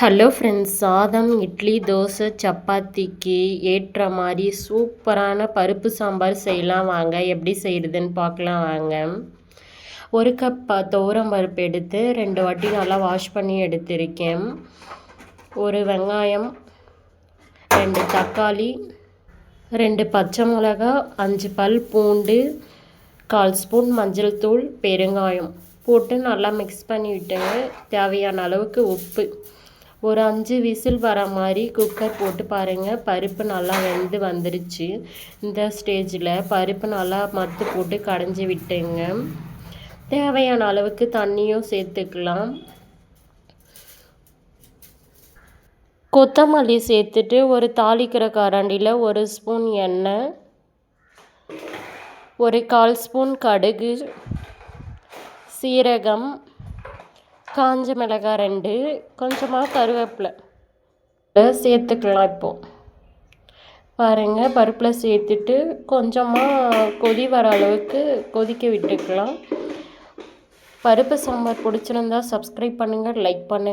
Hello friends, சாதம், இட்லி, தோசை, சப்பாத்திக்கு ஏற்ற மாதிரி சூப்பரான பருப்பு சாம்பார் செய்யலாம் வாங்க. எப்படி செய்கிறதுன்னு பார்க்கலாம் வாங்க. ஒரு கப் துவரம் பருப்பு எடுத்து 2 வாட்டி நல்லா வாஷ் பண்ணி எடுத்திருக்கேன். ஒரு வெங்காயம், 2 தக்காளி, 2 பச்சை மிளகா, 5 பல் பூண்டு, 1/4 ஸ்பூன் மஞ்சள் தூள், பெருங்காயம் போட்டு நல்லா மிக்ஸ் பண்ணி விட்டுங்க. தேவையான அளவுக்கு உப்பு. ஒரு 5 விசில் வர மாதிரி குக்கர் போட்டு பாருங்கள். பருப்பு நல்லா வெந்து வந்துருச்சு. இந்த ஸ்டேஜில் பருப்பு நல்லா மத்து போட்டு கடைஞ்சி விட்டுங்க. தேவையான அளவுக்கு தண்ணியும் சேர்த்துக்கலாம். கொத்தமல்லி சேர்த்துட்டு ஒரு தாளிக்கிற கரண்டியில் 1 ஸ்பூன் எண்ணெய், ஒரு 1/4 ஸ்பூன் கடுகு, சீரகம், காஞ்ச மிளகாய் 2, கொஞ்சமாக கருவேப்பிலை சேர்த்துக்கலாம். இப்போது பாருங்கள், பருப்பில் சேர்த்துட்டு கொஞ்சமாக கொதி வர அளவுக்கு கொதிக்க விட்டுக்கலாம். பருப்பு சாம்பார் பிடிச்சிருந்தா சப்ஸ்கிரைப் பண்ணுங்கள், லைக் பண்ணுங்கள்.